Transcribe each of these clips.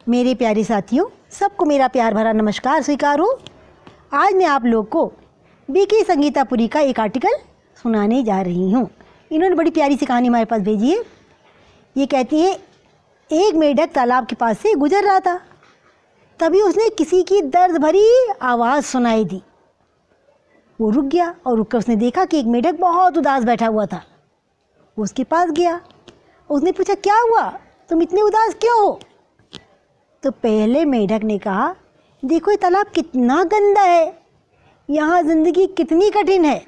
मेरे प्यारे साथियों, सबको मेरा प्यार भरा नमस्कार स्वीकार हो। आज मैं आप लोग को बीके संगीतापुरी का एक आर्टिकल सुनाने जा रही हूँ। इन्होंने बड़ी प्यारी सी कहानी हमारे पास भेजी है। ये कहती है, एक मेढक तालाब के पास से गुजर रहा था, तभी उसने किसी की दर्द भरी आवाज़ सुनाई दी। वो रुक गया और रुककर उसने देखा कि एक मेढक बहुत उदास बैठा हुआ था। वो उसके पास गया, उसने पूछा, क्या हुआ, तुम इतने उदास क्यों हो? तो पहले मेढक ने कहा, देखो ये तालाब कितना गंदा है, यहाँ ज़िंदगी कितनी कठिन है।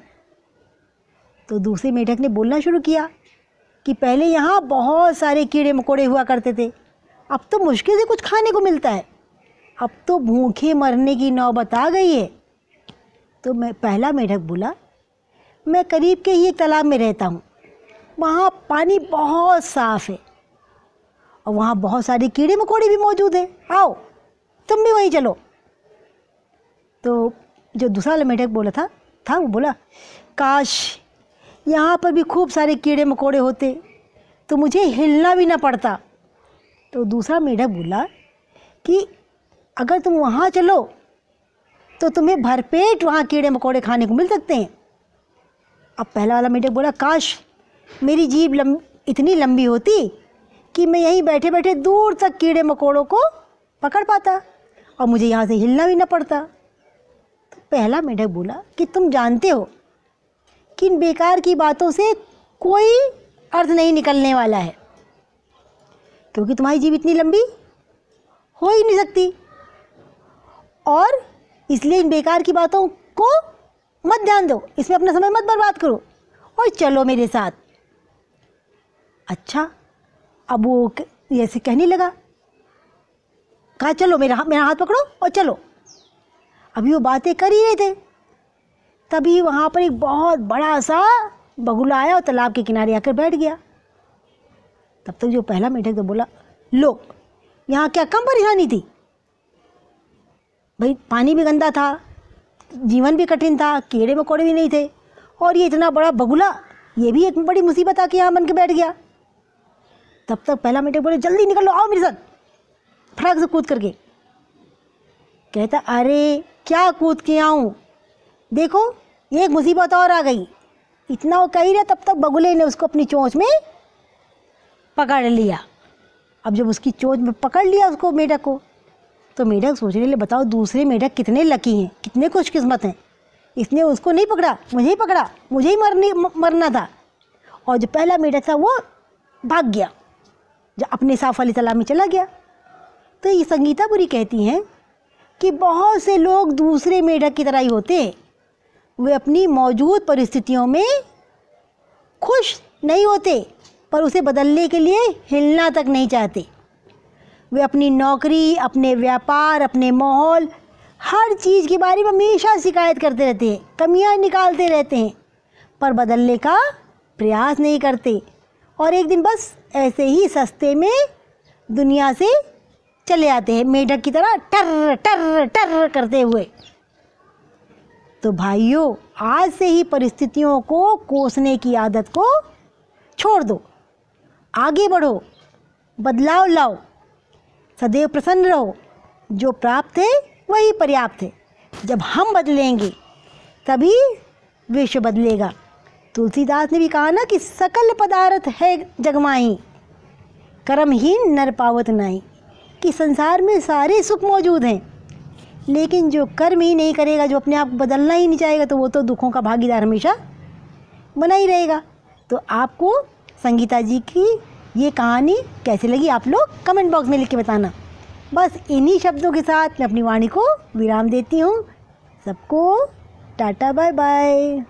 तो दूसरे मेढक ने बोलना शुरू किया कि पहले यहाँ बहुत सारे कीड़े मकोड़े हुआ करते थे, अब तो मुश्किल से कुछ खाने को मिलता है, अब तो भूखे मरने की नौबत आ गई है। तो पहला मेढक बोला, मैं करीब के ही एक तालाब में रहता हूँ, वहाँ पानी बहुत साफ़ है और वहाँ बहुत सारे कीड़े मकोड़े भी मौजूद हैं, आओ तुम भी वहीं चलो। तो जो दूसरा मेढक बोला था वो बोला, काश यहाँ पर भी खूब सारे कीड़े मकोड़े होते तो मुझे हिलना भी ना पड़ता। तो दूसरा मेढक बोला कि अगर तुम वहाँ चलो तो तुम्हें भरपेट वहाँ कीड़े मकोड़े खाने को मिल सकते हैं। अब पहला वाला मेढक बोला, काश मेरी जीभ इतनी लंबी होती कि मैं यहीं बैठे बैठे दूर तक कीड़े मकोड़ों को पकड़ पाता और मुझे यहाँ से हिलना भी ना पड़ता। तो पहला मेढक बोला कि तुम जानते हो कि इन बेकार की बातों से कोई अर्थ नहीं निकलने वाला है, क्योंकि तुम्हारी जीभ इतनी लंबी हो ही नहीं सकती, और इसलिए इन बेकार की बातों को मत ध्यान दो, इसमें अपना समय मत बर्बाद करो और चलो मेरे साथ। अच्छा, अब वो ऐसे कहने लगा, कहा चलो मेरा हाथ पकड़ो और चलो। अभी वो बातें कर ही रहे थे, तभी वहाँ पर एक बहुत बड़ा सा बगुला आया और तालाब के किनारे आकर बैठ गया। तब तक जो पहला मेढक तो बोला, लो यहाँ क्या कम परेशानी थी, भाई पानी भी गंदा था, जीवन भी कठिन था, कीड़े मकोड़े भी नहीं थे, और ये इतना बड़ा बगुला, ये भी एक बड़ी मुसीबत आके यहाँ बन के बैठ गया। तब तक पहला मेढक बोले, जल्दी निकलो, आओ मेरे साथ, फटाक से कूद करके। कहता, अरे क्या कूद के आऊँ, देखो एक मुसीबत और आ गई। इतना वो कह ही रहा, तब तक बगुले ने उसको अपनी चोंच में पकड़ लिया। अब जब उसकी चोंच में पकड़ लिया उसको, मेढक को, तो मेढक सोचने लगे, बताओ दूसरे मेढक कितने लकी हैं, कितने खुशकिस्मत हैं, इसने उसको नहीं पकड़ा, मुझे ही पकड़ा, मुझे ही मरना था। और जो पहला मेढक था वो भाग गया, जो अपने साफ वाली तालाब में चला गया। तो ये संगीतापुरी कहती हैं कि बहुत से लोग दूसरे मेढक की तरह ही होते हैं, वे अपनी मौजूद परिस्थितियों में खुश नहीं होते, पर उसे बदलने के लिए हिलना तक नहीं चाहते। वे अपनी नौकरी, अपने व्यापार, अपने माहौल, हर चीज़ के बारे में हमेशा शिकायत करते रहते हैं, कमियां निकालते रहते हैं, पर बदलने का प्रयास नहीं करते, और एक दिन बस ऐसे ही सस्ते में दुनिया से चले आते हैं, मेढक की तरह टर टर टर करते हुए। तो भाइयों, आज से ही परिस्थितियों को कोसने की आदत को छोड़ दो, आगे बढ़ो, बदलाव लाओ, सदैव प्रसन्न रहो। जो प्राप्त है वही पर्याप्त है। जब हम बदलेंगे तभी विश्व बदलेगा। तुलसीदास ने भी कहा ना कि सकल पदार्थ है जगमाही, कर्महीन नर पावत नाई, कि संसार में सारे सुख मौजूद हैं, लेकिन जो कर्म ही नहीं करेगा, जो अपने आप को बदलना ही नहीं चाहेगा, तो वो तो दुखों का भागीदार हमेशा बना ही रहेगा। तो आपको संगीता जी की ये कहानी कैसी लगी, आप लोग कमेंट बॉक्स में लिख के बताना। बस इन्हीं शब्दों के साथ मैं अपनी वाणी को विराम देती हूँ। सबको टाटा बाय बाय।